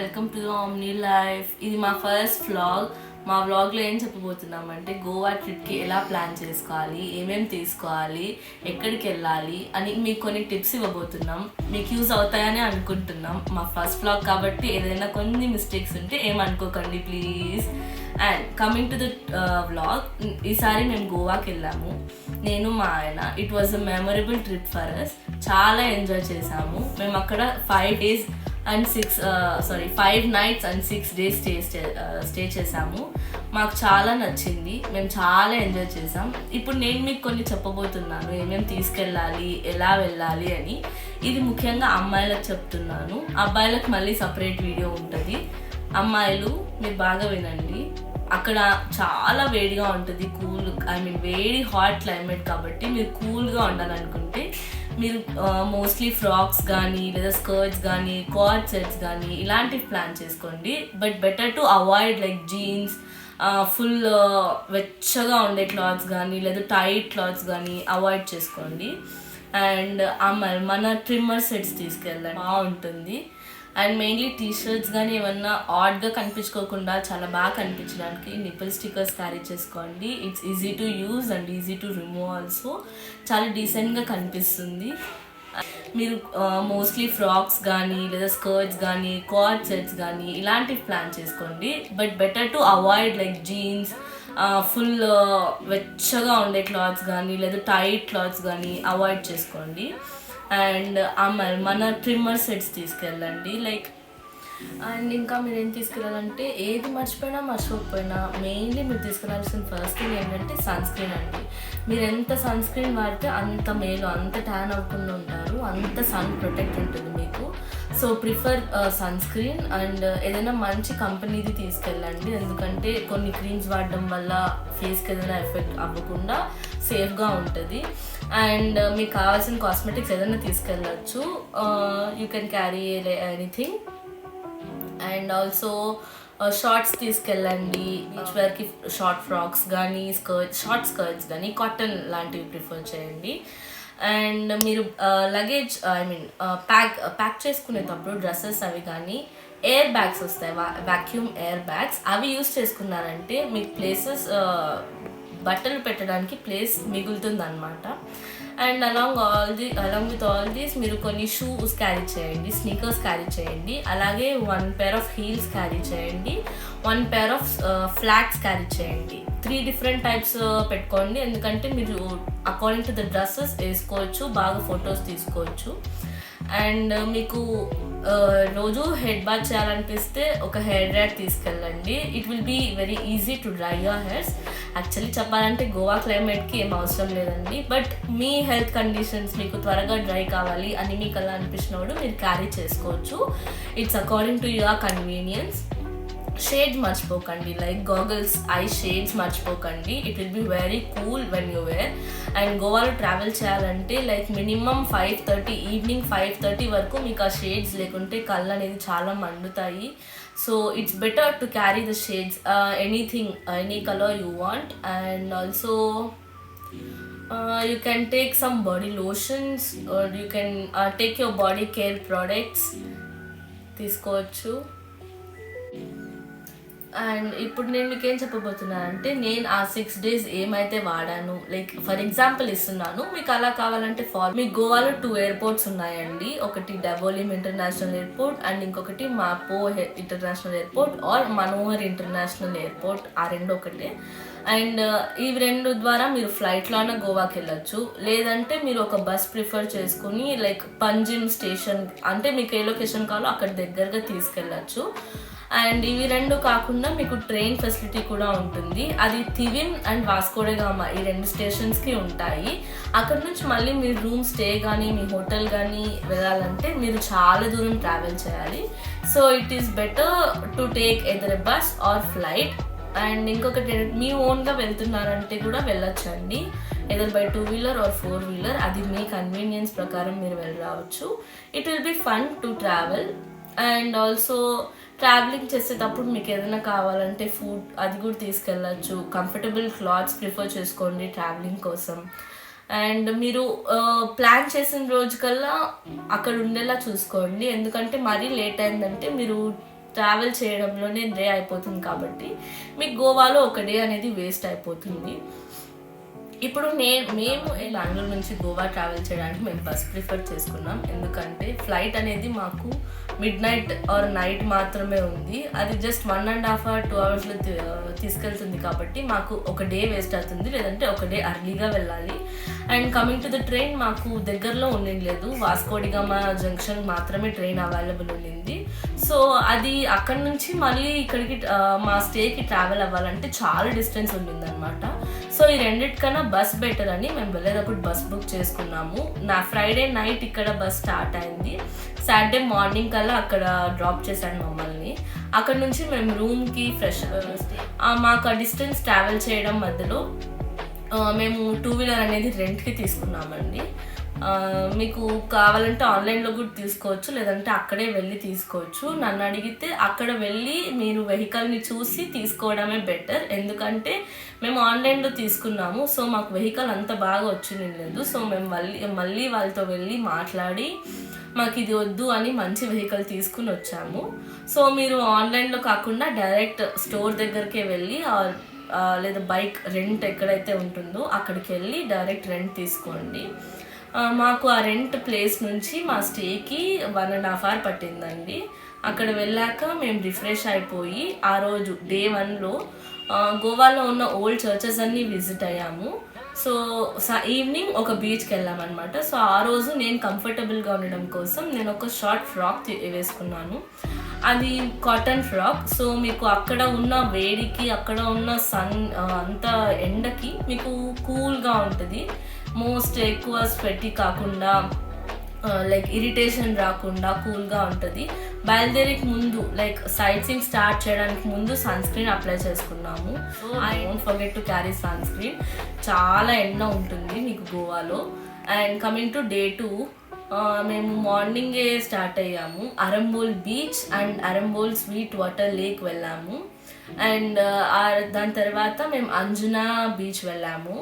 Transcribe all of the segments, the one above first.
Welcome to omni life. ఇది మా first vlog. మా వ్లాగ్లో ఏం చెప్పబోతున్నామంటే గోవా ట్రిప్కి ఎలా ప్లాన్ చేసుకోవాలి, ఏమేమి తీసుకోవాలి, ఎక్కడికి వెళ్ళాలి అని మీకు కొన్ని టిప్స్ ఇవ్వబోతున్నాం. మీకు యూజ్ అవుతాయని అనుకుంటున్నాం. మా ఫస్ట్ వ్లాగ్ కాబట్టి ఏదైనా కొన్ని మిస్టేక్స్ ఉంటే ఏమనుకోకండి please. And coming to the vlog, ఈసారి మేము గోవాకి వెళ్ళాము, నేను మా ఆయన. It was a memorable trip for us. చాలా ఎంజాయ్ చేసాము. మేము అక్కడ 5 nights and 6 days స్టే చేసాము. మాకు చాలా నచ్చింది, మేము చాలా ఎంజాయ్ చేసాం. ఇప్పుడు నేను మీకు కొన్ని చెప్పబోతున్నాను, ఏమేమి తీసుకెళ్ళాలి, ఎలా వెళ్ళాలి అని. ఇది ముఖ్యంగా అమ్మాయిలకు చెప్తున్నాను, అబ్బాయిలకు మళ్ళీ సపరేట్ వీడియో ఉంటుంది. అమ్మాయిలు మీరు బాగా వినండి. అక్కడ చాలా వేడిగా ఉంటుంది, వెరీ హాట్ క్లైమేట్ కాబట్టి మీరు కూల్గా ఉండాలనుకుంటే మీరు మోస్ట్లీ ఫ్రాక్స్ కానీ లేదా స్కర్ట్స్ కానీ కార్డ్ సెట్స్ కానీ ఇలాంటివి ప్లాన్ చేసుకోండి. But better to avoid like jeans, full వెచ్చగా ఉండే క్లాత్స్ కానీ లేదా టైట్ క్లాత్స్ కానీ అవాయిడ్ చేసుకోండి. అండ్ మన ట్రిమ్మర్ సెట్స్ తీసుకెళ్ళండి, బాగుంటుంది. అండ్ మెయిన్లీ టీషర్ట్స్ కానీ ఏమన్నా ఆడ్గా కనిపించుకోకుండా చాలా బాగా కనిపించడానికి నిపుల్ స్టిక్కర్స్ క్యారీ చేసుకోండి. It's easy to use and easy to remove also. చాలా డీసెంట్గా కనిపిస్తుంది. మీరు మోస్ట్లీ ఫ్రాక్స్ కానీ లేదా స్కర్ట్స్ కానీ కార్డ్ సెట్స్ కానీ ఇలాంటివి ప్లాన్ చేసుకోండి. But better to avoid like jeans, full వెచ్చగా ఉండే క్లాత్స్ కానీ లేదా టైట్ క్లాత్స్ కానీ అవాయిడ్ చేసుకోండి. అండ్ మన ట్రిమ్మర్ సెట్స్ తీసుకెళ్ళండి అండ్ ఇంకా మీరు ఏం తీసుకెళ్ళాలంటే ఏది మర్చిపోయినా మెయిన్లీ మీరు తీసుకెళ్ళాల్సిన ఫస్ట్ థింగ్ ఏంటంటే సన్ స్క్రీన్ అండి. మీరు ఎంత సన్ స్క్రీన్ వాడితే అంత మేలు, అంత ట్యాన్ అవ్వకుండా ఉంటారు, అంత సన్ ప్రొటెక్ట్ ఉంటుంది మీకు. So prefer sunscreen. And ఏదైనా మంచి కంపెనీది తీసుకెళ్ళండి, ఎందుకంటే కొన్ని క్రీమ్స్ వాడడం వల్ల ఫేస్కి ఏదైనా ఎఫెక్ట్ అవ్వకుండా సేఫ్గా ఉంటుంది. అండ్ మీకు కావాల్సిన కాస్మెటిక్స్ ఏదైనా తీసుకెళ్ళచ్చు. You can carry anything. And also shorts తీసుకెళ్ళండి. బీచ్ వేర్కి షార్ట్ ఫ్రాక్స్ కానీ షార్ట్ స్కర్ట్స్ కానీ కాటన్ లాంటివి ప్రిఫర్ చేయండి. అండ్ మీరు లగేజ్ ప్యాక్ చేసుకునేటప్పుడు డ్రెస్సెస్ అవి కానీ ఎయిర్ బ్యాగ్స్ వస్తాయి, వాక్యూమ్ ఎయిర్ బ్యాగ్స్, అవి యూస్ చేసుకున్నారంటే మీకు ప్లేసెస్ బట్టలు పెట్టడానికి ప్లేస్ మిగులుతుంది అనమాట. And along with all these మీరు కొన్ని షూస్ క్యారీ చేయండి, స్నీకర్స్ క్యారీ చేయండి, అలాగే 1 pair of హీల్స్ క్యారీ చేయండి, 1 pair of ఫ్లాట్స్ క్యారీ చేయండి. 3 different types పెట్టుకోండి, ఎందుకంటే మీరు అకార్డింగ్ టు ద డ్రెస్సెస్ వేసుకోవచ్చు, బాగా ఫొటోస్ తీసుకోవచ్చు. అండ్ మీకు రోజు హెడ్ బాత్ చేయాలనిపిస్తే ఒక హెయిర్ డ్రైయర్ తీసుకెళ్ళండి. It will be very easy to dry your hairs. Actually చెప్పాలంటే గోవా క్లైమేట్కి ఏం అవసరం లేదండి, బట్ మీ హెల్త్ కండిషన్స్ మీకు త్వరగా డ్రై కావాలి అని మీకు అలా అనిపించినప్పుడు మీరు క్యారీ చేసుకోవచ్చు. It's according to your convenience. Shades మర్చిపోకండి, లైక్ గాగల్స్, ఐ షేడ్స్ మర్చిపోకండి. It will be very cool when you wear. And గోవాలో ట్రావెల్ చేయాలంటే మినిమం 5:30 ఈవినింగ్ 5:30 వరకు మీకు ఆ షేడ్స్ లేకుంటే కళ్ళు అనేది చాలా మండుతాయి. So it's better to carry the shades, any colour you want. And also you can take some body lotions or you can take your body care products తీసుకోవచ్చు. అండ్ ఇప్పుడు నేను మీకు ఏం చెప్పబోతున్నాను అంటే నేను ఆ 6 days ఏమైతే వాడాను, లైక్ ఫర్ ఎగ్జాంపుల్ ఇస్తున్నాను, మీకు అలా కావాలంటే మీకు గోవాలో 2 airports ఉన్నాయండి. ఒకటి డబోలిమ్ ఇంటర్నేషనల్ ఎయిర్పోర్ట్ అండ్ ఇంకొకటి Mopa international airport or Manohar international airport. ఆ రెండు ఒకటే. అండ్ ఇవి 2 ద్వారా మీరు ఫ్లైట్లోనే గోవాకి వెళ్ళచ్చు, లేదంటే మీరు ఒక బస్ ప్రిఫర్ చేసుకుని లైక్ పంజిమ్ స్టేషన్, అంటే మీకు ఏ లొకేషన్ కావాలో అక్కడ దగ్గరగా తీసుకెళ్ళచ్చు. అండ్ ఇవి 2 కాకుండా మీకు ట్రైన్ ఫెసిలిటీ కూడా ఉంటుంది. అది Thivim and Vasco D gamma ఈ 2 స్టేషన్స్కి ఉంటాయి. అక్కడ నుంచి మళ్ళీ మీరు రూమ్ స్టే కానీ మీ హోటల్ కానీ వెళ్ళాలంటే మీరు చాలా దూరం ట్రావెల్ చేయాలి. So it is better to take either bus or flight. And ఇంకొకటి మీ ఓన్గా వెళ్తున్నారంటే కూడా వెళ్ళొచ్చండి, either by 2-wheeler are 4-wheeler. అది మీ కన్వీనియన్స్ ప్రకారం మీరు వెళ్ళి రావచ్చు. It will be fun to travel. And also travelling చేసేటప్పుడు మీకు ఏదైనా కావాలంటే ఫుడ్ అది కూడా తీసుకెళ్ళచ్చు. కంఫర్టబుల్ క్లాత్స్ ప్రిఫర్ చేసుకోండి ట్రావెలింగ్ కోసం. అండ్ మీరు ప్లాన్ చేసిన రోజు కల్లా అక్కడ ఉండేలా చూసుకోండి, ఎందుకంటే మరీ లేట్ అయిందంటే మీరు ట్రావెల్ చేయడంలోనే డే అయిపోతుంది కాబట్టి మీకు గోవాలో ఒక డే అనేది వేస్ట్ అయిపోతుంది. ఇప్పుడు మేము బెంగళూరు నుంచి గోవా ట్రావెల్ చేయడానికి మేము బస్ ప్రిఫర్ చేసుకున్నాం. ఎందుకంటే ఫ్లైట్ అనేది మాకు మిడ్-నైట్ ఆర్ నైట్ మాత్రమే ఉంది. అది జస్ట్ 1.5 or 2 hours తీసుకెళ్తుంది కాబట్టి మాకు ఒక డే వేస్ట్ అవుతుంది, లేదంటే ఒక డే అర్లీగా వెళ్ళాలి. And coming to the train మాకు దగ్గరలో ఉండలేదు, వాస్కోడిగామా జంక్షన్ మాత్రమే ట్రైన్ అవైలబుల్ ఉండింది. సో అది అక్కడి నుంచి మళ్ళీ ఇక్కడికి మా స్టేకి ట్రావెల్ అవ్వాలంటే చాలా డిస్టెన్స్ ఉండింది అనమాట. సో ఈ రెండిటికన్నా బస్ బెటర్ అని మేము వెళ్ళేటప్పుడు బస్ బుక్ చేసుకున్నాము. నా ఫ్రైడే నైట్ ఇక్కడ బస్ స్టార్ట్ అయింది, సాటర్డే మార్నింగ్ కల్లా అక్కడ డ్రాప్ చేశాను మమ్మల్ని. అక్కడ నుంచి మేము రూమ్కి ఫ్రెష్ మాకు ఆ డిస్టెన్స్ ట్రావెల్ చేయడం మధ్యలో మేము 2-wheeler అనేది రెంట్కి తీసుకున్నామండి. మీకు కావాలంటే ఆన్లైన్లో కూడా తీసుకోవచ్చు, లేదంటే అక్కడే వెళ్ళి తీసుకోవచ్చు. నన్ను అడిగితే అక్కడ వెళ్ళి మీరు వెహికల్ని చూసి తీసుకోవడమే బెటర్, ఎందుకంటే మేము ఆన్లైన్లో తీసుకున్నాము. సో మాకు వెహికల్ అంత బాగా వచ్చింది లేదు. సో మేము మళ్ళీ వాళ్ళతో వెళ్ళి మాట్లాడి మాకు ఇది వద్దు అని మంచి వెహికల్ తీసుకుని వచ్చాము. సో మీరు ఆన్లైన్లో కాకుండా డైరెక్ట్ స్టోర్ దగ్గరికే వెళ్ళి లేదా బైక్ రెంట్ ఎక్కడైతే ఉంటుందో అక్కడికి వెళ్ళి డైరెక్ట్ రెంట్ తీసుకోండి. మాకు ఆ రెంట్ ప్లేస్ నుంచి మా స్టేకి 1.5 hour పట్టిందండి. అక్కడ వెళ్ళాక మేము రిఫ్రెష్ అయిపోయి ఆ రోజు డే 1లో గోవాలో ఉన్న ఓల్డ్ చర్చెస్ అన్నీ విజిట్ అయ్యాము. సో ఈవినింగ్ ఒక బీచ్కి వెళ్ళామన్నమాట. సో ఆ రోజు నేను కంఫర్టబుల్గా ఉండడం కోసం నేను ఒక షార్ట్ ఫ్రాక్ వేసుకున్నాను. అది కాటన్ ఫ్రాక్. సో మీకు అక్కడ ఉన్న వేడికి, అక్కడ ఉన్న సన్ అంత ఎండకి మీకు కూల్గా ఉంటుంది. మోస్ట్ ఎక్కువ స్వెట్టి కాకుండా, లైక్ ఇరిటేషన్ రాకుండా కూల్గా ఉంటుంది. బయలుదేరికి ముందు లైక్ సైట్ సీయింగ్ స్టార్ట్ చేయడానికి ముందు సన్ స్క్రీన్ అప్లై చేసుకున్నాము. So I don't forget to carry sunscreen. చాలా ఎండ ఉంటుంది మీకు గోవాలో. అండ్ కమింగ్ టు డే 2, మేము మార్నింగే స్టార్ట్ అయ్యాము. Arambol beach and Arambol sweet water lake వెళ్ళాము. అండ్ దాని తర్వాత మేము అంజునా బీచ్ వెళ్ళాము.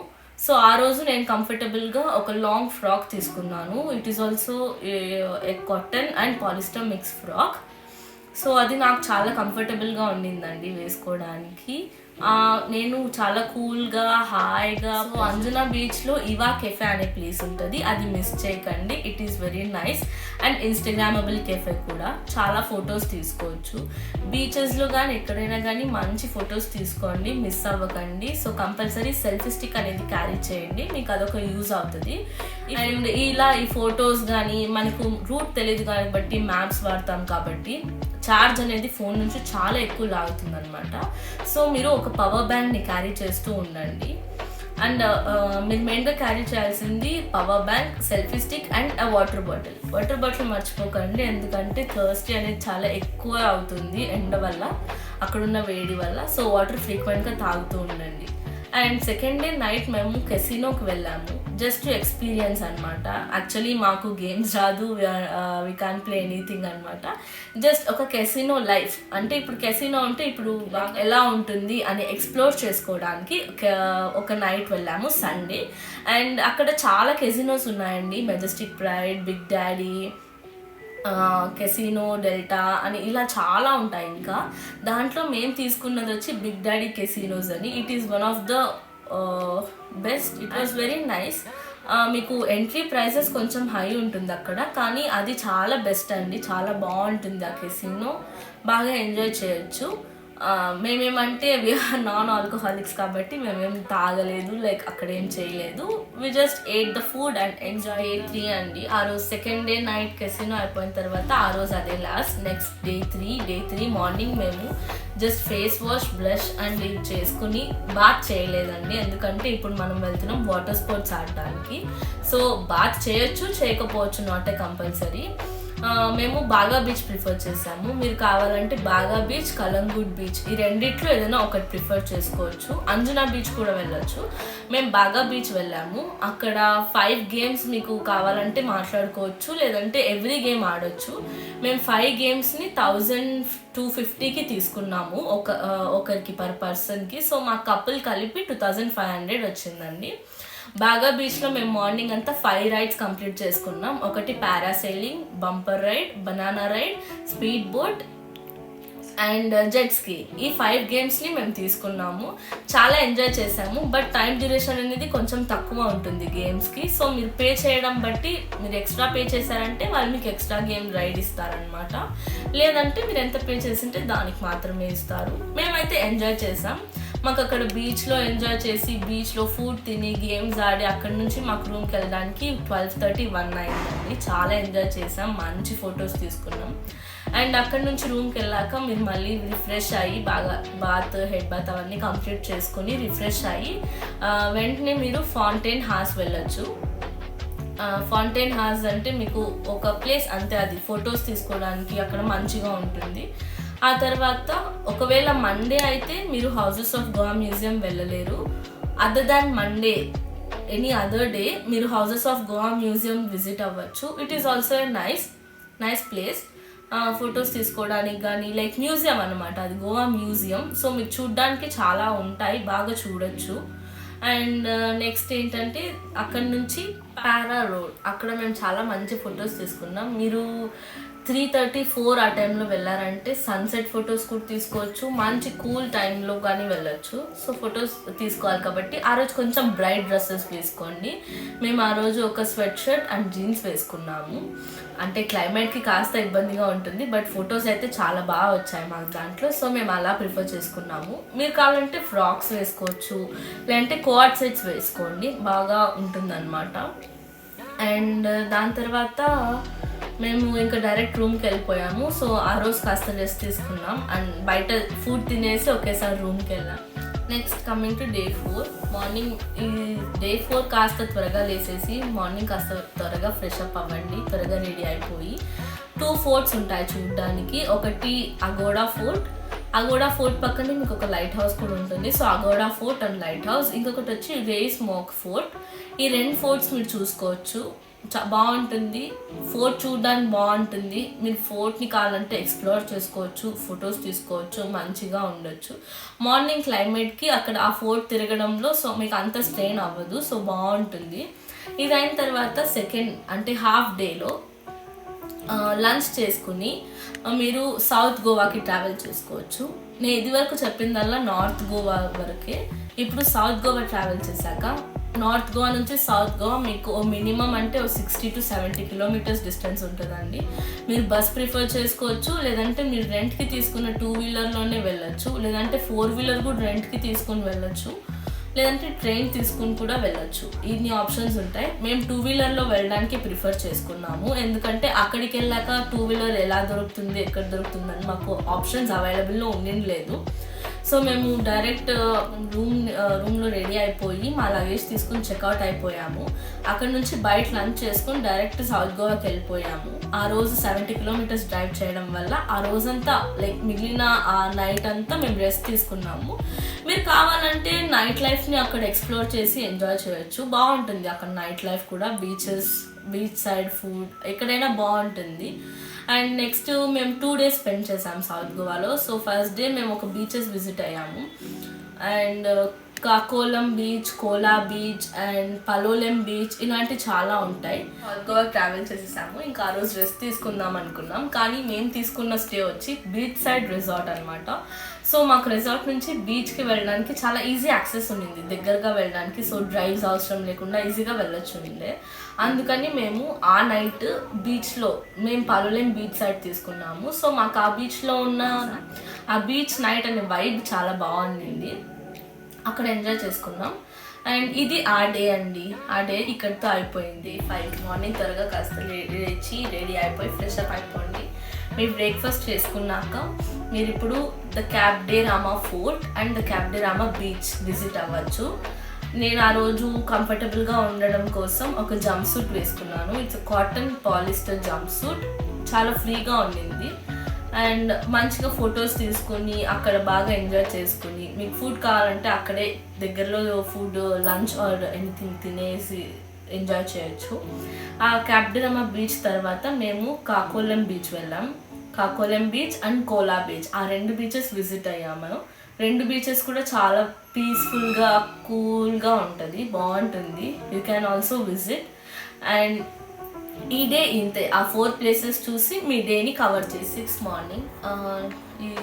సో ఆ రోజు నేను కంఫర్టబుల్గా ఒక లాంగ్ ఫ్రాక్ తీసుకున్నాను. It is also a cotton and polyester mix frock. So అది నాకు చాలా కంఫర్టబుల్గా ఉండిందండి వేసుకోవడానికి. నేను చాలా కూల్గా హాయిగా. సో అంజునా బీచ్లో ఇవా కెఫే అనే ప్లేస్ ఉంటుంది, అది మిస్ చేయకండి. It is very nice and Instagrammable cafe కూడా. చాలా ఫొటోస్ తీసుకోవచ్చు బీచెస్లో కానీ ఎక్కడైనా కానీ. మంచి ఫొటోస్ తీసుకోండి, మిస్ అవ్వకండి. సో కంపల్సరీ సెల్ఫీ స్టిక్ అనేది క్యారీ చేయండి, మీకు అదొక యూజ్ అవుతుంది. అండ్ ఇలా ఈ ఫొటోస్ కానీ మనకు రూట్ తెలియదు కాబట్టి మ్యాప్స్ వాడతాం కాబట్టి ఛార్జ్ అనేది ఫోన్ నుంచి చాలా ఎక్కువ లాగుతుంది అనమాట. సో మీరు ఒక పవర్ బ్యాంక్ని క్యారీ చేస్తూ ఉండండి. అండ్ మీరు మెయిన్గా క్యారీ చేయాల్సింది power bank, selfie stick and water bottle. Water bottle మర్చిపోకండి, ఎందుకంటే థర్స్టీ అనేది చాలా ఎక్కువ అవుతుంది ఎండ వల్ల, అక్కడున్న వేడి వల్ల. సో వాటర్ ఫ్రీక్వెంట్గా తాగుతూ ఉండండి. అండ్ సెకండ్ డే నైట్ మేము కెసినోకి వెళ్ళాము, జస్ట్ టు ఎక్స్పీరియన్స్ అనమాట. యాక్చువల్లీ మాకు గేమ్స్ రాదు, వి కాన్ ప్లే ఎనీథింగ్ అనమాట. జస్ట్ ఒక కెసినో లైఫ్ అంటే ఇప్పుడు కెసినో అంటే ఇప్పుడు ఎలా ఉంటుంది అని ఎక్స్ప్లోర్ చేసుకోవడానికి ఒక నైట్ వెళ్ళాము సండే. అండ్ అక్కడ చాలా కెసినోస్ ఉన్నాయండి, majestic pride, big daddy, casino delta అని ఇలా చాలా ఉంటాయి. ఇంకా దాంట్లో మేము తీసుకున్నది వచ్చి బిగ్ డాడీ కెసినోస్ అని. It is one of the best. It was very nice. మీకు ఎంట్రీ ప్రైసెస్ కొంచెం హై ఉంటుంది అక్కడ, కానీ అది చాలా బెస్ట్ అండి, చాలా బాగుంటుంది ఆ కెసినో, బాగా ఎంజాయ్ చేయొచ్చు. మేమేమంటే వీఆర్ నాన్ ఆల్కహాలిక్స్ కాబట్టి మేమేం తాగలేదు, లైక్ అక్కడ ఏం చేయలేదు. We just ate the food and enjoy. Day 3 అండి, ఆ రోజు సెకండ్ డే నైట్ కెసినో అయిపోయిన తర్వాత ఆ రోజు అదే లాస్ట్. నెక్స్ట్ డే 3 మార్నింగ్ మేము just face wash, blush and ఇది చేసుకుని బాత్ చేయలేదండి, ఎందుకంటే ఇప్పుడు మనం వెళ్తున్నాం వాటర్ స్పోర్ట్స్ ఆడడానికి. సో బాత్ చేయొచ్చు, చేయకపోవచ్చు, నాట్ ఏ కంపల్సరీ. మేము బాగా బీచ్ ప్రిఫర్ చేసాము. మీరు కావాలంటే బాగా బీచ్, కలంగూట్ బీచ్ ఈ రెండిట్లో ఏదైనా ఒకటి ప్రిఫర్ చేసుకోవచ్చు. అంజునా బీచ్ కూడా వెళ్ళొచ్చు. మేము బాగా బీచ్ వెళ్ళాము. అక్కడ 5 games మీకు కావాలంటే మాట్లాడుకోవచ్చు, లేదంటే ఎవ్రీ గేమ్ ఆడొచ్చు. మేము 5 gamesని 1250కి తీసుకున్నాము ఒకరికి పర్ పర్సన్కి. సో మా కపుల్ కలిపి 2500 వచ్చిందండి. బాగా బీచ్లో మేము మార్నింగ్ అంతా 5 rides కంప్లీట్ చేసుకున్నాం. ఒకటి parasailing, bumper ride, banana ride, speed boat, and jet ski. ఈ 5 గేమ్స్ని మేము తీసుకున్నాము. చాలా ఎంజాయ్ చేసాము. బట్ టైం డ్యూరేషన్ అనేది కొంచెం తక్కువ ఉంటుంది గేమ్స్కి. సో మీరు పే చేయడం బట్టి, మీరు ఎక్స్ట్రా పే చేశారంటే వాళ్ళు మీకు ఎక్స్ట్రా గేమ్ రైడ్ ఇస్తారనమాట. లేదంటే మీరు ఎంత పే చేసింటే దానికి మాత్రమే ఇస్తారు. మేమైతే ఎంజాయ్ చేసాం. మాకు అక్కడ బీచ్లో ఎంజాయ్ చేసి, బీచ్లో ఫుడ్ తిని, గేమ్స్ ఆడి, అక్కడ నుంచి మాకు రూమ్కి వెళ్ళడానికి 12:30, 1 అయిందండి. చాలా ఎంజాయ్ చేసాం, మంచి ఫొటోస్ తీసుకున్నాం. అండ్ అక్కడ నుంచి రూమ్కి వెళ్ళాక మీరు మళ్ళీ రిఫ్రెష్ అయ్యి, బాగా బాత్, హెడ్ బాత్ అవన్నీ కంప్లీట్ చేసుకొని రిఫ్రెష్ అయ్యి వెంటనే మీరు ఫౌంటైన్ హార్స్ వెళ్ళొచ్చు. ఫౌంటైన్ హార్స్ అంటే మీకు ఒక ప్లేస్ అంతే, అది ఫొటోస్ తీసుకోవడానికి అక్కడ మంచిగా ఉంటుంది. ఆ తర్వాత ఒకవేళ మండే అయితే మీరు హౌసెస్ ఆఫ్ గోవా మ్యూజియం వెళ్ళలేరు. Other than Monday, any other day మీరు houses of Goa museum visit అవ్వచ్చు. It is also a nice place photos తీసుకోవడానికి కానీ, లైక్ మ్యూజియం అనమాట, అది గోవా మ్యూజియం. సో మీకు చూడడానికి చాలా ఉంటాయి, బాగా చూడొచ్చు. అండ్ నెక్స్ట్ ఏంటంటే అక్కడ నుంచి పారా రోడ్, అక్కడ మేము చాలా మంచి ఫొటోస్ తీసుకున్నాం. మీరు 3:30, 4 ఆ టైంలో వెళ్ళారంటే సన్సెట్ ఫొటోస్ కూడా తీసుకోవచ్చు. మంచి కూల్ టైంలో కానీ వెళ్ళొచ్చు. సో ఫొటోస్ తీసుకోవాలి కాబట్టి ఆ రోజు కొంచెం బ్రైట్ డ్రెస్సెస్ వేసుకోండి. మేము ఆ రోజు ఒక స్వెట్ షర్ట్ అండ్ జీన్స్ వేసుకున్నాము. అంటే క్లైమేట్కి కాస్త ఇబ్బందిగా ఉంటుంది, బట్ ఫొటోస్ అయితే చాలా బాగా వచ్చాయి మాకు దాంట్లో. సో మేము అలా ప్రిఫర్ చేసుకున్నాము. మీరు కావాలంటే ఫ్రాక్స్ వేసుకోవచ్చు, లేదంటే కోఆర్డ్ సెట్స్ వేసుకోండి, బాగా ఉంటుందన్నమాట. అండ్ దాని తర్వాత మేము ఇంకా డైరెక్ట్ రూమ్కి వెళ్ళిపోయాము. సో ఆ రోజు కాస్త రెస్ట్ తీసుకున్నాం అండ్ బయట ఫుడ్ తినేసి ఒకేసారి రూమ్కి వెళ్ళాం. Next coming to day 4 morning. ఈ డే 4 కాస్త త్వరగా లేసేసి మార్నింగ్ కాస్త త్వరగా ఫ్రెష్ అప్ అవ్వండి, త్వరగా రెడీ అయిపోయి 2 ఫోర్ట్స్ ఉంటాయి చూడడానికి. ఒకటి అగోడా ఫోర్ట్ పక్కనే మీకు ఒక లైట్ హౌస్ కూడా ఉంటుంది. So Aguada fort and lighthouse. ఇంకొకటి వచ్చి రే స్మోక్ ఫోర్ట్. ఈ 2 ఫోర్ట్స్ మీరు చూసుకోవచ్చు, బాగుంటుంది. ఫోర్ట్ చూడడానికి బాగుంటుంది. మీరు ఫోర్ట్ని కావాలంటే ఎక్స్ప్లోర్ చేసుకోవచ్చు, ఫొటోస్ తీసుకోవచ్చు, మంచిగా ఉండొచ్చు. మార్నింగ్ క్లైమేట్కి అక్కడ ఆ ఫోర్ట్ తిరగడంలో సో మీకు అంత స్ట్రెయిన్ అవ్వదు, సో బాగుంటుంది. ఇది అయిన తర్వాత సెకండ్ అంటే హాఫ్ డేలో లంచ్ చేసుకుని మీరు సౌత్ గోవాకి ట్రావెల్ చేసుకోవచ్చు. నేను ఇదివరకు చెప్పిందల్లా నార్త్ గోవా వరకే. ఇప్పుడు సౌత్ గోవా ట్రావెల్ చేశాక నార్త్ గోవా నుంచి సౌత్ గోవా మీకు మినిమం అంటే 60 to 70 కిలోమీటర్స్ డిస్టెన్స్ ఉంటుందండి. మీరు బస్ ప్రిఫర్ చేసుకోవచ్చు, లేదంటే మీరు రెంట్కి తీసుకున్న 2 వీలర్లోనే వెళ్ళొచ్చు, లేదంటే 4 వీలర్ కూడా రెంట్కి తీసుకుని వెళ్ళొచ్చు, లేదంటే ట్రైన్ తీసుకుని కూడా వెళ్ళొచ్చు. ఇన్ని ఆప్షన్స్ ఉంటాయి. మేము 2 వీలర్లో వెళ్ళడానికి ప్రిఫర్ చేసుకున్నాము, ఎందుకంటే అక్కడికి వెళ్ళాక 2 వీలర్ ఎలా దొరుకుతుంది, ఎక్కడ దొరుకుతుందని మాకు ఆప్షన్స్ అవైలబుల్లో ఉండలేదు. సో మేము డైరెక్ట్ రూమ్లో రెడీ అయిపోయి మా లగేజ్ తీసుకుని చెక్అవుట్ అయిపోయాము. అక్కడ నుంచి బయట లంచ్ చేసుకుని డైరెక్ట్ సౌత్ గోవాకి వెళ్ళిపోయాము. ఆ రోజు 70 కిలోమీటర్స్ డ్రైవ్ చేయడం వల్ల ఆ రోజంతా లైక్ మిగిలిన ఆ నైట్ అంతా మేము రెస్ట్ తీసుకున్నాము. మీరు కావాలంటే నైట్ లైఫ్ని అక్కడ ఎక్స్ప్లోర్ చేసి ఎంజాయ్ చేయొచ్చు, బాగుంటుంది అక్కడ నైట్ లైఫ్ కూడా. బీచ్ సైడ్ ఫుడ్ ఎక్కడైనా బాగుంటుంది. అండ్ నెక్స్ట్ మేము 2 days స్పెండ్ చేసాం సౌత్ గోవాలో. సో ఫస్ట్ డే మేము ఒక బీచెస్ విజిట్ అయ్యాము. అండ్ కాకోలం beach, Cola beach and Palolem beach, ఇలాంటి చాలా ఉంటాయి. సౌత్ గోవా ట్రావెల్ చేసేసాము. ఇంకా ఆ రోజు రెస్ట్ తీసుకుందాం అనుకున్నాం, కానీ మేము తీసుకున్న స్టే వచ్చి బీచ్ సైడ్ రిసార్ట్ అనమాట. సో మాకు రిసార్ట్ నుంచి బీచ్కి వెళ్ళడానికి చాలా ఈజీ యాక్సెస్ ఉండింది, దగ్గరగా వెళ్ళడానికి. సో డ్రైవ్స్ అవసరం లేకుండా ఈజీగా వెళ్ళొచ్చు ఉండే. అందుకని మేము ఆ నైట్ బీచ్లో మేము పలోలెం బీచ్ సైడ్ తీసుకున్నాము. సో మాకు ఆ బీచ్లో ఉన్న ఆ బీచ్ నైట్ అనే వైబ్ చాలా బాగుండింది, అక్కడ ఎంజాయ్ చేసుకున్నాం. అండ్ ఇది ఆ డే అండి. ఆ డే ఇక్కడితో అయిపోయింది. 5 మార్నింగ్ త్వరగా కాస్త లేచి రెడీ అయిపోయి ఫ్రెష్ అప్ అయిపోండి. మీరు బ్రేక్ఫాస్ట్ చేసుకున్నాక మీరు ఇప్పుడు the cab day Rama fort and the cab day Rama beach visit అవ్వచ్చు. నేను ఆ రోజు కంఫర్టబుల్గా ఉండడం కోసం ఒక జంప్ సూట్ వేసుకున్నాను. It's cotton polyester jump suit, చాలా ఫ్రీగా ఉండింది. అండ్ మంచిగా ఫొటోస్ తీసుకొని అక్కడ బాగా ఎంజాయ్ చేసుకుని, మీకు ఫుడ్ కావాలంటే అక్కడే దగ్గరలో ఫుడ్ లంచ్ ఆర్ ఎనీథింగ్ తినేసి ఎంజాయ్ చేయొచ్చు. ఆ క్యాబ్ డే రామా బీచ్ తర్వాత మేము కాకోలం బీచ్ వెళ్ళాం. కాకోలం బీచ్ అండ్ కోలా బీచ్, ఆ 2 బీచెస్ విజిట్ అయ్యాము. 2 బీచెస్ కూడా చాలా పీస్ఫుల్గా కూల్గా ఉంటుంది, బాగుంటుంది. You can also visit. And ఈ డే ఇంతే, ఆ 4 ప్లేసెస్ చూసి మీ డేని కవర్ చేసి 6 మార్నింగ్.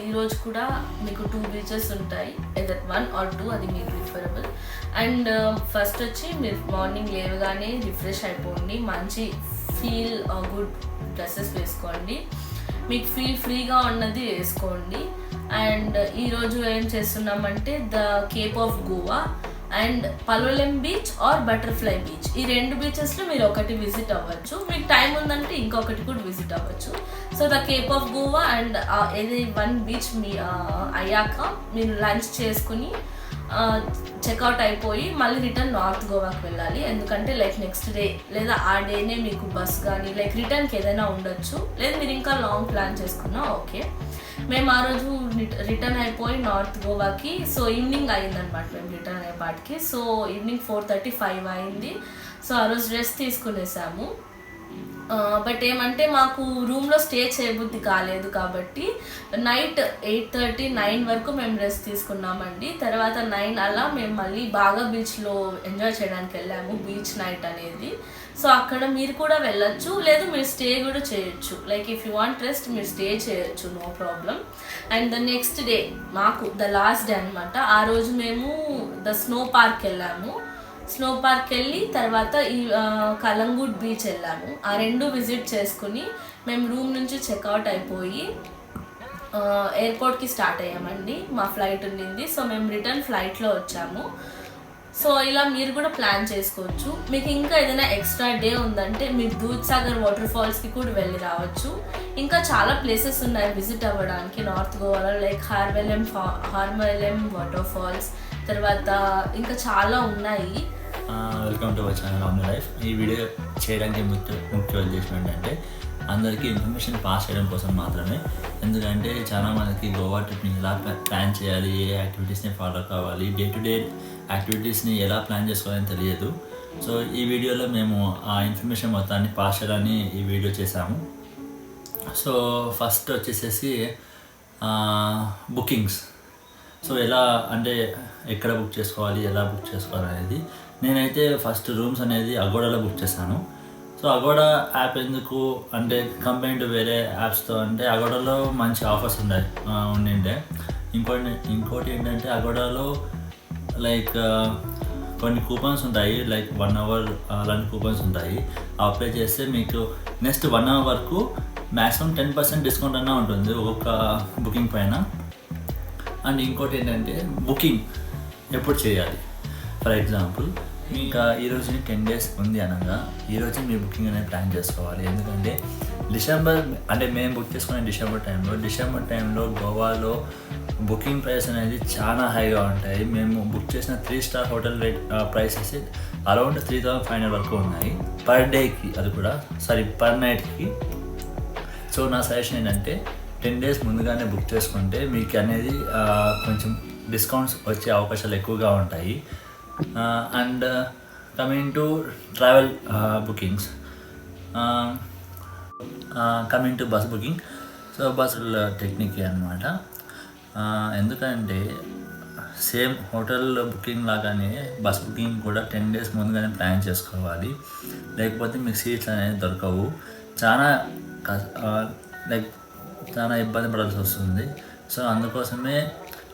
ఈరోజు కూడా మీకు 2 బీచెస్ ఉంటాయి, ఎదర్ 1 or 2, అది మీకు ప్రిఫరబుల్. అండ్ ఫస్ట్ వచ్చి మీరు మార్నింగ్ లేవగానే రిఫ్రెష్ అయిపోండి, మంచి ఫీల్ గుడ్ డ్రెస్సెస్ వేసుకోండి, మీకు ఫీల్ ఫ్రీగా ఉన్నది వేసుకోండి. అండ్ ఈరోజు ఏం చేస్తున్నామంటే the cape of Goa and Palolem beach or butterfly beach, ఈ 2 బీచెస్లో మీరు ఒకటి విజిట్ అవ్వచ్చు, మీకు టైం ఉందంటే ఇంకొకటి కూడా విజిట్ అవ్వచ్చు. So the cape of Goa and ఏది 1 బీచ్ మీ అయ్యాక మీరు లంచ్ చేసుకుని చెక్అవుట్ అయిపోయి మళ్ళీ రిటర్న్ నార్త్ గోవాకి వెళ్ళాలి. ఎందుకంటే లైక్ నెక్స్ట్ డే లేదా ఆ డేనే మీకు బస్ కానీ లైక్ రిటర్న్కి ఏదైనా ఉండొచ్చు, లేదా మీరు ఇంకా లాంగ్ ప్లాన్ చేసుకున్నా ఓకే. మేము ఆ రోజు రిటర్న్ అయిపోయి నార్త్ గోవాకి, సో ఈవినింగ్ అయిందనమాట మేము రిటర్న్ అయ్యేపాటికి. సో ఈవినింగ్ 4:35 అయింది. సో ఆ రోజు రెస్ట్ తీసుకునేసాము. బట్ ఏమంటే మాకు రూమ్లో స్టే చేయబుద్ధి కాలేదు కాబట్టి నైట్ 8:30, 9 వరకు మేము రెస్ట్ తీసుకున్నామండి. తర్వాత 9 అలా మేము మళ్ళీ బాగా బీచ్లో ఎంజాయ్ చేయడానికి వెళ్ళాము, బీచ్ నైట్ అనేది. సో అక్కడ మీరు కూడా వెళ్ళొచ్చు, లేదు మీరు స్టే కూడా చేయొచ్చు, like if you want rest మీరు స్టే చేయొచ్చు, no problem. And the next day మాకు ద లాస్ట్ డే అనమాట. ఆ రోజు మేము ద స్నో పార్క్ వెళ్ళాము. స్నో పార్క్ వెళ్ళి తర్వాత ఈ కలంగూట్ బీచ్ వెళ్ళాము. ఆ 2 విజిట్ చేసుకుని మేము రూమ్ నుంచి చెక్అవుట్ అయిపోయి ఎయిర్పోర్ట్కి స్టార్ట్ అయ్యామండి. మా ఫ్లైట్ ఉండింది, సో మేము రిటర్న్ ఫ్లైట్లో వచ్చాము. సో ఇలా మీరు కూడా ప్లాన్ చేసుకోవచ్చు. మీకు ఇంకా ఏదైనా ఎక్స్ట్రా డే ఉందంటే మీరు దూద్సాగర్ వాటర్ ఫాల్స్కి కూడా వెళ్ళి రావచ్చు. ఇంకా చాలా ప్లేసెస్ ఉన్నాయి విజిట్ అవ్వడానికి నార్త్ గోవాలో, లైక్ హార్మలెం వాటర్ ఫాల్స్, తర్వాత ఇంకా చాలా ఉన్నాయి. Welcome to our channel on life. ఈ వీడియో చేయడానికి ముఖ్య ఉద్దేశం ఏంటంటే అందరికీ ఇన్ఫర్మేషన్ పాస్ చేయడం కోసం మాత్రమే. ఎందుకంటే చాలా మందికి గోవా ట్రిప్ని ఎలా ప్లాన్ చేయాలి, ఏ యాక్టివిటీస్ని ఫాలో కావాలి, డే టు డే యాక్టివిటీస్ని ఎలా ప్లాన్ చేసుకోవాలని తెలియదు. సో ఈ వీడియోలో మేము ఆ ఇన్ఫర్మేషన్ మొత్తాన్ని పాస్ చేయడానికి ఈ వీడియో చేసాము. సో ఫస్ట్ వచ్చేసేసి బుకింగ్స్. సో ఎలా అంటే ఎక్కడ బుక్ చేసుకోవాలి, ఎలా బుక్ చేసుకోవాలి అనేది. నేనైతే ఫస్ట్ రూమ్స్ అనేది అగోడాలో బుక్ చేశాను. సో అగోడా యాప్ ఎందుకు అంటే కంపేర్ టు వేరే యాప్స్తో అంటే అగోడాలో మంచి ఆఫర్స్ ఉండిండే. ఇంకోటి ఏంటంటే అగోడాలో లైక్ కొన్ని కూపన్స్ ఉంటాయి, లైక్ 1 hour అలాంటి కూపన్స్ ఉంటాయి. అప్లై చేస్తే మీకు నెక్స్ట్ 1 hour వరకు మ్యాక్సిమం 10% డిస్కౌంట్ అన్నా ఉంటుంది ఒక్కొక్క బుకింగ్ పైన. అండ్ ఇంకోటి ఏంటంటే బుకింగ్ ఎప్పుడు చేయాలి. ఫర్ ఎగ్జాంపుల్ ఇంకా ఈరోజు 10 days ఉంది అనగా ఈరోజు మీ బుకింగ్ అనేది ప్లాన్ చేసుకోవాలి. ఎందుకంటే డిసెంబర్ అంటే మేము బుక్ చేసుకునే డిసెంబర్ టైంలో గోవాలో బుకింగ్ ప్రైస్ అనేది చాలా హైగా ఉంటాయి. మేము బుక్ చేసిన 3 star hotel rate prices around 3,500 వరకు ఉన్నాయి పర్ డేకి, అది కూడా పర్ నైట్కి. సో నా సజెషన్ ఏంటంటే 10 days ముందుగానే బుక్ చేసుకుంటే మీకు అనేది కొంచెం డిస్కౌంట్స్ వచ్చే అవకాశాలు ఎక్కువగా ఉంటాయి. And coming to travel bookings, coming to bus booking. So బస్సుల టెక్నిక్ అనమాట. ఎందుకంటే సేమ్ హోటల్ బుకింగ్ లాగానే బస్ బుకింగ్ కూడా 10 days ముందుగానే ప్లాన్ చేసుకోవాలి, లేకపోతే మీకు సీట్స్ అనేది దొరకవు. చాలా చాలా ఇబ్బంది పడాల్సి వస్తుంది. సో అందుకోసమే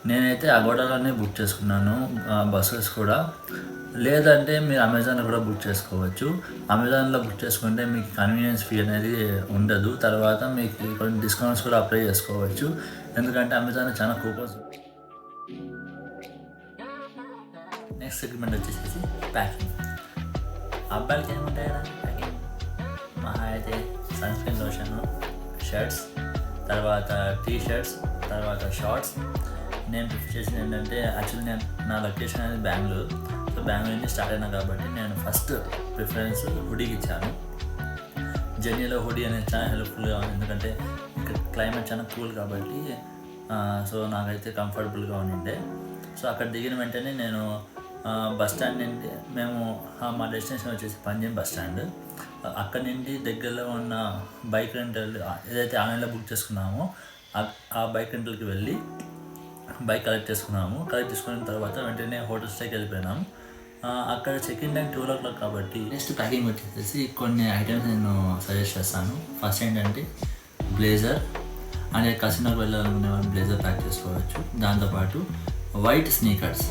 నేనైతే అగోడాలోనే బుక్ చేసుకున్నాను బస్సెస్ కూడా. లేదంటే మీరు అమెజాన్లో కూడా బుక్ చేసుకోవచ్చు. అమెజాన్లో బుక్ చేసుకుంటే మీకు కన్వీనియన్స్ ఫీ అనేది ఉండదు. తర్వాత మీకు కొన్ని డిస్కౌంట్స్ కూడా అప్లై చేసుకోవచ్చు, ఎందుకంటే అమెజాన్లో చాలా కూపన్స్. నెక్స్ట్ సెగ్మెంట్ వచ్చేసి ప్యాకింగ్. అబ్బాయిలకి ఏముంటాయి కదా ప్యాకింగ్, మహా అయితే సన్ స్క్రీన్ లోషన్, షర్ట్స్, తర్వాత టీ-షర్ట్స్, తర్వాత షార్ట్స్. నేను ప్రిఫర్ చేసింది ఏంటంటే యాక్చువల్లీ నా లొకేషన్ అనేది బెంగళూరు. సో బెంగళూరు నుంచి స్టార్ట్ అయినా కాబట్టి నేను ఫస్ట్ ప్రిఫరెన్స్ హుడీకి ఇచ్చాను. జర్నీలో హుడీ అనేది చాలా హెల్ప్ఫుల్గా ఉంది, ఎందుకంటే ఇక్కడ క్లైమేట్ చాలా కూల్ కాబట్టి. సో నాకైతే కంఫర్టబుల్గా ఉండిండే. సో అక్కడ దిగిన వెంటనే నేను బస్ స్టాండ్ నుండి మేము మా డెస్టినేషన్ వచ్చేసి పంజాబ్ బస్ స్టాండ్. అక్కడి నుండి దగ్గరలో ఉన్న బైక్ రెంటల్ ఏదైతే ఆన్లైన్లో బుక్ చేసుకున్నామో ఆ బైక్ రెంటల్కి వెళ్ళి బైక్ కలెక్ట్ చేసుకున్నాము. కలెక్ట్ చేసుకున్న తర్వాత వెంటనే హోటల్ స్టేకి వెళ్ళిపోయినాము. అక్కడ చెక్ ఇన్ టైం 12 o'clock కాబట్టి నెక్స్ట్ ప్యాకింగ్ వచ్చేసి కొన్ని ఐటమ్స్ నేను సజెస్ట్ చేస్తాను. ఫస్ట్ ఏంటంటే బ్లేజర్, అంటే కసినోకి వెళ్ళాలనుకునే వాళ్ళు బ్లేజర్ ప్యాక్ చేసుకోవచ్చు. దాంతోపాటు వైట్ స్నీకర్స్,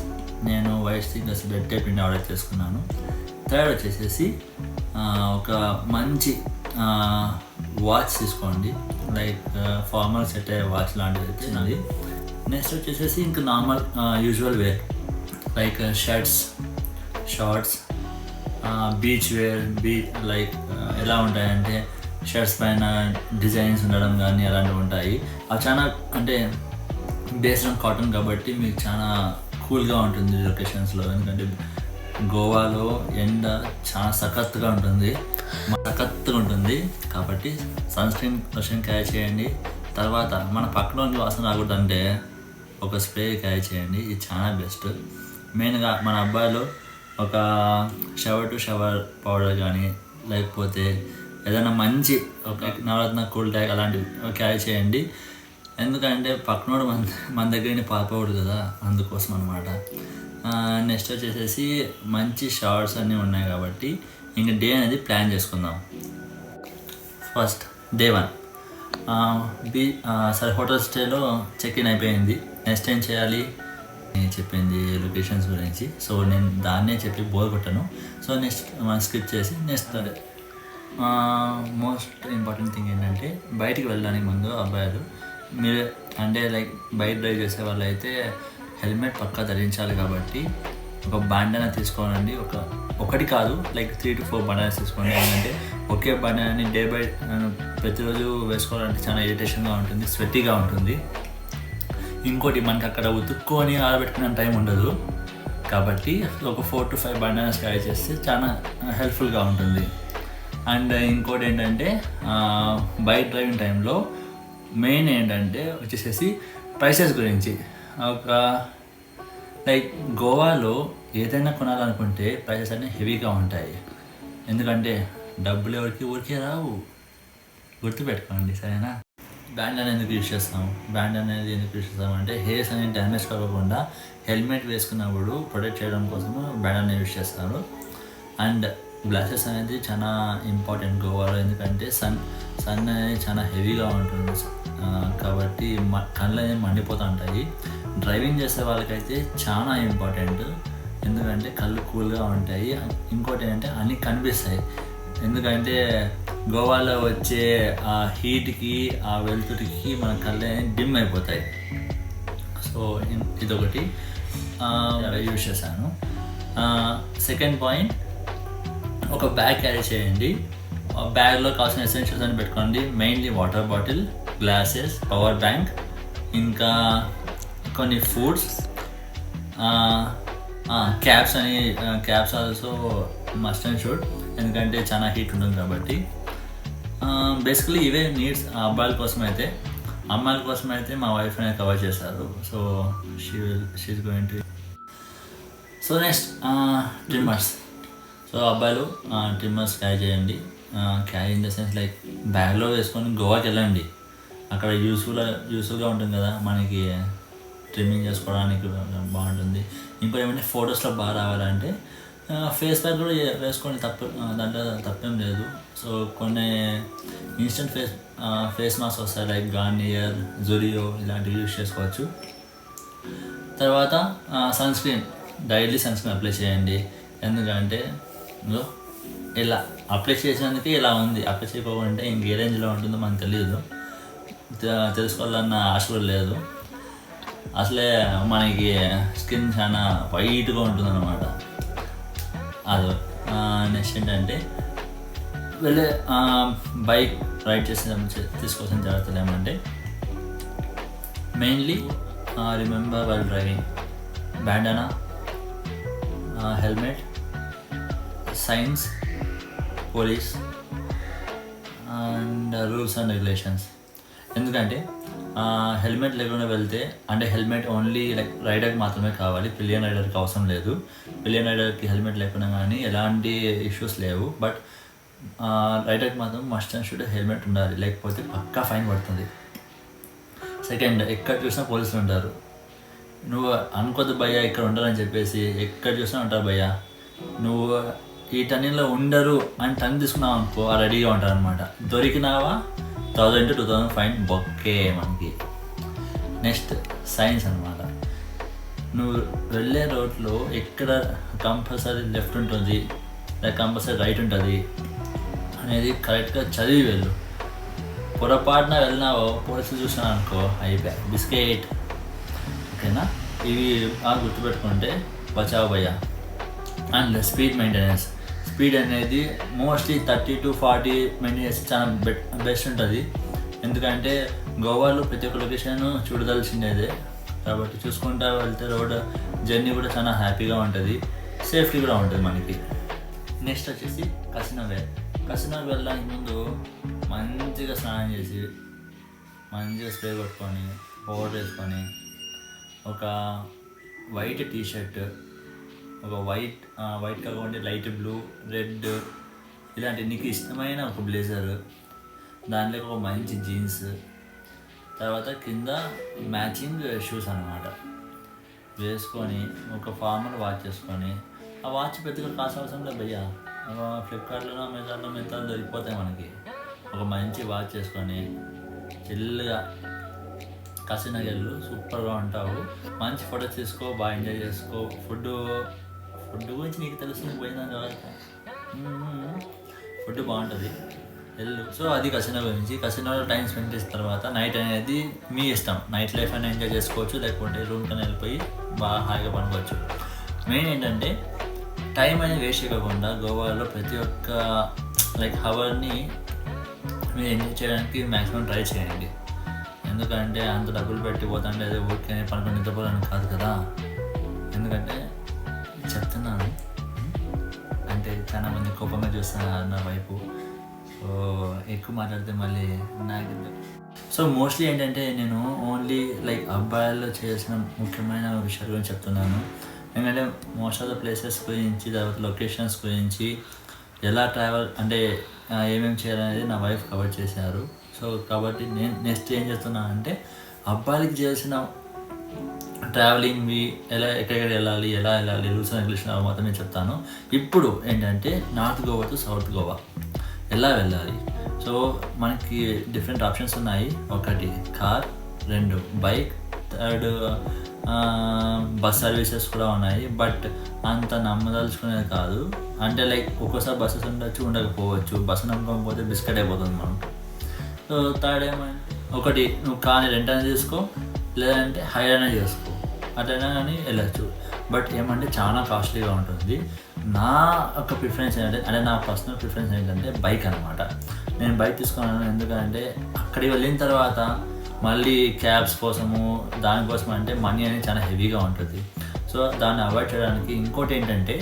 నేను వైట్ స్నీకర్స్ బెడ్ టైప్ నుండి ఆర్డర్ చేసుకున్నాను. థర్డ్ వచ్చేసేసి ఒక మంచి వాచ్ తీసుకోండి, లైక్ ఫార్మల్ సెట్ అయ్యే వాచ్ లాంటిది వచ్చినది. నెక్స్ట్ వచ్చేసేసి ఇంకా normal usual wear like shirts, shorts, beach wear, like ఎలా ఉంటాయంటే షర్ట్స్ పైన డిజైన్స్ ఉండడం కానీ అలాంటివి ఉంటాయి. అవి చాలా అంటే బేస్డ్ ఆన్ కాటన్ కాబట్టి మీకు చాలా కూల్గా ఉంటుంది లొకేషన్స్లో. ఎందుకంటే గోవాలో ఎండ చాలా సఖత్తుగా ఉంటుంది కాబట్టి సన్ స్క్రీన్ క్యారీ చేయండి. తర్వాత మన పక్కన వాసన రాకూడదంటే ఒక స్ప్రే క్యారీ చేయండి, ఇది చాలా బెస్ట్. మెయిన్గా మన అబ్బాయిలు ఒక షవర్ పౌడర్ కానీ లేకపోతే ఏదైనా మంచి ఒక నవరత్న కూల్ ట్యాగ్ అలాంటివి క్యారీ చేయండి. ఎందుకంటే పక్కనోడు మన దగ్గర పారిపోకూడదు కదా, అందుకోసం అనమాట. నెక్స్ట్ వచ్చేసేసి మంచి షవర్స్ అన్నీ ఉన్నాయి కాబట్టి ఇంక డే అనేది ప్లాన్ చేసుకుందాం. ఫస్ట్ డే 1 సరే హోటల్ స్టేలో చెక్ ఇన్ అయిపోయింది. నెక్స్ట్ ఏం చేయాలి చెప్పింది లొకేషన్స్ గురించి, సో నేను దాన్నే చెప్పి బోర్ కొట్టాను. సో నెక్స్ట్ మనం స్కిప్ చేసి నెక్స్ట్ మోస్ట్ ఇంపార్టెంట్ థింగ్ ఏంటంటే బయటికి వెళ్ళడానికి ముందు అబ్బాయిలు మీరు అంటే లైక్ బైక్ డ్రైవ్ చేసే వాళ్ళు అయితే హెల్మెట్ పక్కా ధరించాలి. కాబట్టి ఒక బ్యాండనా తీసుకోనండి, ఒకటి కాదు లైక్ 3 to 4 బ్యాండనాస్ తీసుకోండి. ఎందుకంటే ఒకే బ్యాండనాని డే బై ప్రతిరోజు వేసుకోవాలంటే చాలా ఇరిటేషన్గా ఉంటుంది, స్వెట్టీగా ఉంటుంది. ఇంకోటి మనకి అక్కడ ఉతుక్కొని ఆరబెట్టుకునే టైం ఉండదు కాబట్టి ఒక 4 to 5 బ్యాండనాస్ క్యారీ చేస్తే చాలా హెల్ప్ఫుల్గా ఉంటుంది. అండ్ ఇంకోటి ఏంటంటే బైక్ డ్రైవింగ్ టైంలో మెయిన్ ఏంటంటే వచ్చేసేసి ప్రైసెస్ గురించి. ఒక లైక్ గోవాలో ఏదైనా కొనాలనుకుంటే ప్రైసెస్ అన్నీ హెవీగా ఉంటాయి. ఎందుకంటే డబ్బులు ఎవరికి ఊరికే రావు, గుర్తుపెట్టుకోండి సరేనా. బ్యాండ్ అనేది ఎందుకు యూజ్ చేస్తాం, బ్యాండ్ అనేది ఎందుకు యూజ్ చేస్తామంటే హెయిర్స్ అనేది డ్యామేజ్ కాకుండా హెల్మెట్ వేసుకున్నప్పుడు ప్రొటెక్ట్ చేయడం కోసము బ్యాండ్ అనేది యూజ్ చేస్తారు. అండ్ గ్లాసెస్ అనేది చాలా ఇంపార్టెంట్ గోవాలో, ఎందుకంటే సన్ అనేది చాలా హెవీగా ఉంటుంది కాబట్టి కళ్ళు అనేది మండిపోతూ ఉంటాయి. డ్రైవింగ్ చేసే వాళ్ళకైతే చాలా ఇంపార్టెంట్, ఎందుకంటే కళ్ళు కూల్గా ఉంటాయి. ఇంకోటి ఏంటంటే అన్నీ కనిపిస్తాయి, ఎందుకంటే గోవాలో వచ్చే ఆ హీట్కి ఆ వెలుతురికి మన కళ్ళు అనేది డిమ్ అయిపోతాయి. సో ఇదొకటి యూజ్ చేశాను. సెకండ్ పాయింట్, ఒక బ్యాగ్ క్యారీ చేయండి. బ్యాగ్లో కావాల్సిన ఎసెన్షియల్స్ అని పెట్టుకోండి. Mainly water bottle, glasses, power bank, ఇంకా కొన్ని foods, caps also must and should, ఎందుకంటే చాలా హీట్ ఉంటుంది కాబట్టి. బేసికలీ ఇవే నీడ్స్ అబ్బాయిల కోసం అయితే. అమ్మాయిల కోసం అయితే మా వైఫ్ అనేది కవర్ చేశారు. So she's going to. So next trimmers. So అబ్బాయిలు ట్రిమ్మర్స్ క్యారీ చేయండి. Carry in the sense like బ్యాగ్లో వేసుకొని గోవాకి వెళ్ళండి, అక్కడ యూస్ఫుల్గా ఉంటుంది కదా మనకి, ట్రిమ్మింగ్ చేసుకోవడానికి బాగుంటుంది. ఇంకోటి ఏమంటే ఫొటోస్లో బాగా రావాలంటే ఫేస్ ప్యాక్ కూడా వేసుకొని దాంట్లో తప్పేం లేదు. సో కొన్ని ఇన్స్టెంట్ ఫేస్ మాస్క్ వస్తాయి లైక్ గార్నియర్, జురియో ఇలాంటివి యూజ్ చేసుకోవచ్చు. తర్వాత డైలీ సన్ స్క్రీన్ అప్లై చేయండి. ఎందుకంటే ఇలా అప్లై చేసినందుకే ఇలా ఉంది, అప్లై చేయకపోతే ఇంకే రేంజ్లో ఉంటుందో మనకు తెలియదు, తెలుసుకోవాలన్న ఆశ కూడా లేదు. అసలే మనకి స్కిన్ చాలా వైట్గా ఉంటుంది అన్నమాట. అది నెక్స్ట్ ఏంటంటే వెళ్ళే బైక్ రైడ్ చేసేటప్పుడు తీసుకోవాల్సిన జాగ్రత్తలు ఏమంటే mainly remember while driving, bandana, helmet, signs, police and rules and regulations. ఎందుకంటే హెల్మెట్ లేకుండా వెళ్తే, అంటే హెల్మెట్ ఓన్లీ లైక్ రైడర్కి మాత్రమే కావాలి, పిలియన్ రైడర్కి అవసరం లేదు. పిలియన్ రైడర్కి హెల్మెట్ లేకుండా కానీ ఎలాంటి ఇష్యూస్ లేవు. బట్ రైడర్కి మాత్రం మస్ట్ అండ్ షుడ్ హెల్మెట్ ఉండాలి, లేకపోతే పక్కా ఫైన్ పడుతుంది. సెకండ్, ఎక్కడ చూసినా పోలీసులు ఉంటారు. నువ్వు అనుకోద్దు భయ్యా ఇక్కడ ఉంటారని చెప్పేసి, ఎక్కడ చూసినా ఉంటారు భయ్యా. నువ్వు ఈ టర్నింగ్లో ఉండరు అని టర్న్ తీసుకున్నావు అనుకో రెడీగా ఉంటారు అనమాట. దొరికినావా 1000 to 2000 ఫైన్ బొక్కే మనకి. నెక్స్ట్ సైన్స్ అనమాట. నువ్వు వెళ్ళే రోడ్లో ఎక్కడ కంపల్సరీ లెఫ్ట్ ఉంటుంది లేదా కంపల్సరీ రైట్ ఉంటుంది అనేది కరెక్ట్గా చదివి వెళ్ళు. పొరపాటున వెళ్ళినావో పోలీసులు చూసినా అనుకో అయిపోయా బిస్కెట్. ఓకేనా, ఇవి గుర్తుపెట్టుకుంటే బచావు భయ్యా. And speed maintenance. స్పీడ్ అనేది మోస్ట్లీ 30 to 40 మెయింటైన్ చేస్తే చాలా బెస్ట్ ఉంటుంది. ఎందుకంటే గోవాలో ప్రతి ఒక్క లొకేషన్ చూడదలసిందేదే కాబట్టి చూసుకుంటా వెళ్తే రోడ్ జర్నీ కూడా చాలా హ్యాపీగా ఉంటుంది, సేఫ్టీ కూడా ఉంటుంది మనకి. నెక్స్ట్ వచ్చేసి కసినోకి వెళ్ళడానికి ముందు మంచిగా స్నానం చేసి మంచిగా స్ప్రే కొట్టుకొని పౌడర్ వేసుకొని ఒక వైట్ టీషర్ట్, ఒక వైట్ కాకుండా లైట్ బ్లూ, రెడ్ ఇలాంటి నీకు ఇష్టమైన ఒక బ్లేజర్, దాంట్లో ఒక మంచి జీన్స్, తర్వాత కింద మ్యాచింగ్ షూస్ అన్నమాట వేసుకొని ఒక ఫార్మల్ వాచ్ చేసుకొని, ఆ వాచ్ పెద్దగా కాస్ట్ అవసరం లేదు భయ్యా, ఫ్లిప్కార్ట్లో అమెజాన్లో మిగతా దొరికిపోతాయి మనకి. ఒక మంచి వాచ్ చేసుకొని చిల్లుగా కసినగెళ్ళు సూపర్గా ఉంటావు. మంచి ఫొటోస్ తీసుకో, బాగా ఎంజాయ్ చేసుకో. ఫుడ్ గురించి నీకు తెలుసు, పోయినా తర్వాత ఫుడ్ బాగుంటుంది వెళ్ళు. సో అది కసినో గురించి. కసినోలో టైం స్పెండ్ చేసిన తర్వాత నైట్ అనేది మీ ఇష్టం, నైట్ లైఫ్ అని ఎంజాయ్ చేసుకోవచ్చు, లేకపోతే రూమ్ కన్నా వెళ్ళిపోయి బాగా హాయిగా పనుకోవచ్చు. మెయిన్ ఏంటంటే టైం అనేది వేస్ట్ చేయకుండా గోవాలో ప్రతి ఒక్క హవర్ని మీరు ఎంజాయ్ చేయడానికి మ్యాక్సిమం ట్రై చేయండి. ఎందుకంటే అంత డబ్బులు పెట్టి పోతుంటే అదే ఊరికే పనుకొని నిద్రపోవాలని కాదు కదా. ఎందుకంటే చెప్తున్నాను అంటే చాలా మంది కోపంగా చూస్తున్నారు నా వైపు, సో ఎక్కువ మాట్లాడితే మళ్ళీ నాకు. సో మోస్ట్లీ ఏంటంటే నేను ఓన్లీ అబ్బాయిల్లో చేసిన ముఖ్యమైన విషయాల గురించి చెప్తున్నాను. ఎందుకంటే మోస్ట్ ఆఫ్ ద ప్లేసెస్ గురించి, తర్వాత లొకేషన్స్ గురించి, ఎలా ట్రావెల్ అంటే ఏమేమి చేయాలనేది నా వైఫ్ కవర్ చేశారు. సో కాబట్టి నేను నెక్స్ట్ ఏం చేస్తున్నాను అంటే అబ్బాయిలకి చేసిన ట్రావెలింగ్వి ఎక్కడెక్కడ వెళ్ళాలి, ఎలా వెళ్ళాలి, రూల్స్ అండ్ రెగ్యులేషన్ మాత్రం నేను చెప్తాను. ఇప్పుడు ఏంటంటే north Goa to south Goa ఎలా వెళ్ళాలి. సో మనకి డిఫరెంట్ ఆప్షన్స్ ఉన్నాయి. ఒకటి కార్, 2 బైక్, 3 బస్ సర్వీసెస్ కూడా ఉన్నాయి. బట్ అంత నమ్మదలుచుకునేది కాదు. అంటే ఒక్కోసారి బస్సెస్ ఉండొచ్చు, ఉండకపోవచ్చు. బస్సు నమ్మకపోతే బిస్కెట్ అయిపోతుంది మనం. సో థర్డ్ ఏమంటే ఒకటి నువ్వు కార్ని రెంట్ అనేది తీసుకో, లేదంటే హైర్ అనేది చేసుకో, అట్లయినా కానీ వెళ్ళచ్చు. బట్ ఏమంటే చాలా కాస్ట్లీగా ఉంటుంది. నా ఒక ప్రిఫరెన్స్ ఏంటంటే, అంటే నా పర్సనల్ ప్రిఫరెన్స్ ఏంటంటే బైక్ అనమాట. నేను బైక్ తీసుకున్నాను ఎందుకంటే అక్కడికి వెళ్ళిన తర్వాత మళ్ళీ క్యాబ్స్ కోసము దానికోసం అంటే మనీ అనేది చాలా హెవీగా ఉంటుంది. సో దాన్ని అవాయిడ్ చేయడానికి ఇంకోటి ఏంటంటే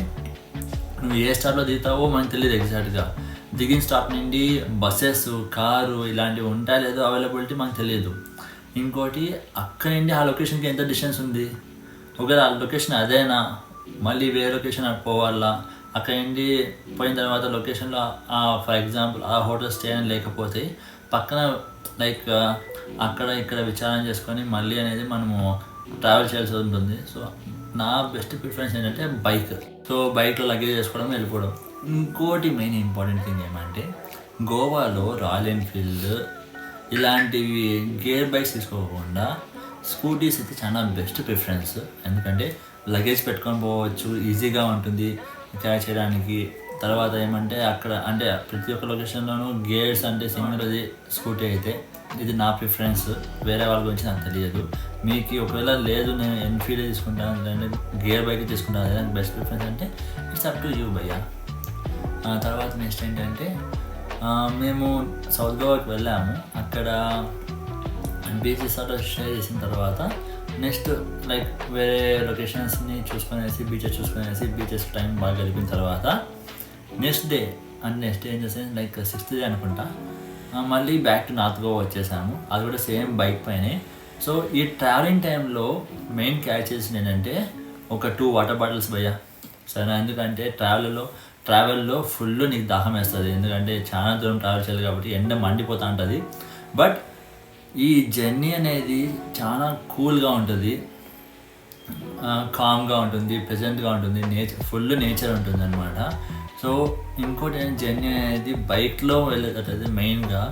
నువ్వు ఏ స్టాప్లో దిగుతావో మనకు తెలియదు ఎగ్జాక్ట్గా. దిగిన స్టాప్ నుండి బస్సెస్, కారు ఇలాంటివి ఉంటాయో లేదో అవైలబిలిటీ మనకు తెలియదు. ఇంకోటి అక్కడి నుండి ఆ లొకేషన్కి ఎంత డిస్టెన్స్ ఉంది, ఒకవేళ ఆ లొకేషన్ అదేనా మళ్ళీ వేరే లొకేషన్ పోవాలా, అక్కడి నుండి పోయిన తర్వాత లొకేషన్లో ఫర్ ఎగ్జాంపుల్ ఆ హోటల్ స్టే అని లేకపోతే పక్కన అక్కడ ఇక్కడ విచారణ చేసుకొని మళ్ళీ అనేది మనము ట్రావెల్ చేయాల్సి ఉంటుంది. సో నా బెస్ట్ ప్రిఫరెన్స్ ఏంటంటే బైక్. సో బైక్లో లగేజ్ చేసుకోవడం, వెళ్ళిపోవడం. ఇంకోటి మెయిన్ ఇంపార్టెంట్ థింగ్ ఏమంటే గోవాలో రాయల్ ఎన్ఫీల్డ్ ఇలాంటివి గేర్ బైక్స్ తీసుకోకుండా స్కూటీస్ అయితే చాలా బెస్ట్ ప్రిఫరెన్స్. ఎందుకంటే లగేజ్ పెట్టుకొని పోవచ్చు, ఈజీగా ఉంటుంది క్యారీ చేయడానికి. తర్వాత ఏమంటే అక్కడ అంటే ప్రతి ఒక్క లొకేషన్లోనూ గేర్స్ అంటే సింగిల్ అది స్కూటీ అయితే ఇది నా ప్రిఫరెన్స్. వేరే వాళ్ళ గురించి నాకు తెలియదు. మీకు ఒకవేళ లేదు నేను ఎన్ఫీల్డ్ తీసుకుంటాను లేదంటే గేర్ బైక్ తీసుకుంటాను అదే నాకు బెస్ట్ ప్రిఫరెన్స్ అంటే ఇట్స్ అప్ టు యూ భయ్యా. తర్వాత నెక్స్ట్ ఏంటంటే మేము సౌత్ గోవాకి వెళ్ళాము. అక్కడ బీచెస్ అట్లా స్టే చేసిన తర్వాత నెక్స్ట్ వేరే లొకేషన్స్ని చూసుకునేసి బీచెస్ టైం బాగా గడిపిన తర్వాత నెక్స్ట్ డే ఏం చేసాను 6th డే అనుకుంటా మళ్ళీ బ్యాక్ టు నార్త్ గోవా వచ్చేసాము. అది కూడా సేమ్ బైక్ పైనే. సో ఈ ట్రావెలింగ్ టైంలో మెయిన్ క్యాచ్ చేసింది ఏంటంటే ఒక 2 వాటర్ బాటిల్స్ భయ్యా సరేనా. ఎందుకంటే ట్రావెల్లో ఫుల్ నీకు దాహం వేస్తుంది. ఎందుకంటే చాలా దూరం ట్రావెల్ చేయాలి కాబట్టి ఎండ మండిపోతూ ఉంటుంది. బట్ ఈ జర్నీ అనేది చాలా కూల్గా ఉంటుంది. కామ్గా ఉంటుంది, ప్లెజెంట్గా ఉంటుంది, ఫుల్ నేచర్ ఉంటుంది అనమాట. సో ఇంకోటి జర్నీ అనేది బైక్లో వెళ్ళేటట్టు మెయిన్గా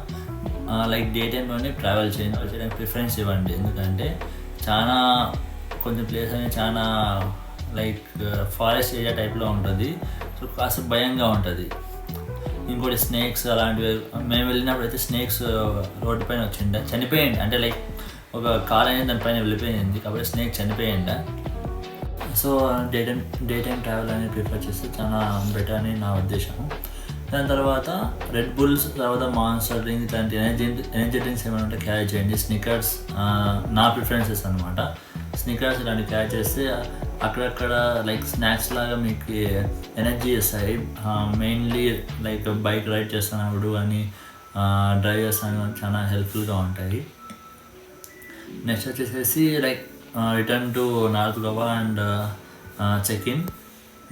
లైక్ డే టైంలోనే ట్రావెల్ చేయడానికి ప్రిఫరెన్స్ ఇవ్వండి. ఎందుకంటే చాలా కొంచెం ప్లేస్ అనేది చాలా లైక్ ఫారెస్ట్ ఏరియా టైప్లో ఉంటుంది. సో కాస్త భయంగా ఉంటుంది. ఇంకోటి స్నేక్స్ అలాంటివి మేము వెళ్ళినప్పుడు అయితే స్నేక్స్ రోడ్డు పైన వచ్చిండే, చనిపోయింది. అంటే లైక్ ఒక కార్ అనేది దానిపైన వెళ్ళిపోయింది కాబట్టి స్నేక్ చనిపోయింది. సో డే టైం ట్రావెల్ అనేది ప్రిఫర్ చేస్తే చాలా బెటర్ అని నా ఉద్దేశం. దాని తర్వాత రెడ్ బుల్స్, తర్వాత మాన్స్టర్ డ్రింక్ ఇట్లాంటి ఎనర్జీ డ్రింక్స్ ఏమైనా ఉంటే క్యారీ చేయండి. స్నికర్స్ నా ప్రిఫరెన్సెస్ అనమాట. స్నికర్స్ ఇలాంటివి క్యారీ చేస్తే అక్కడక్కడ లైక్ స్నాక్స్ లాగా మీకు ఎనర్జీ ఇస్తాయి. మెయిన్లీ లైక్ బైక్ రైడ్ చేస్తున్నప్పుడు కానీ డ్రైవ్ చేస్తాను చాలా హెల్ప్ఫుల్గా ఉంటాయి. నెక్స్ట్ వచ్చేసేసి like return to north Goa and check in.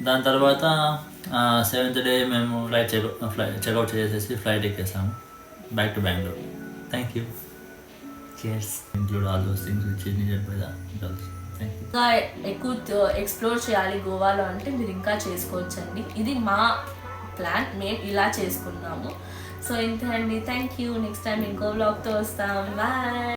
దాని తర్వాత 7th డే మేము చెక్అవుట్ చేసేసి ఫ్లైట్ ఎక్కేసాము back to Bengaluru. Thank you. Cheers. Include all those things which is needed by the adults. Thank you. ఇంకా ఎక్కువ ఎక్స్ప్లోర్ చేయాలి గోవాలో అంటే మీరు ఇంకా చేసుకోవచ్చండి. ఇది మా ప్లాన్, మేము ఇలా చేసుకున్నాము. సో ఇంతే అండి. Thank you. నెక్స్ట్ టైం ఇంకో వ్లాగ్తో వస్తాం. బాయ్.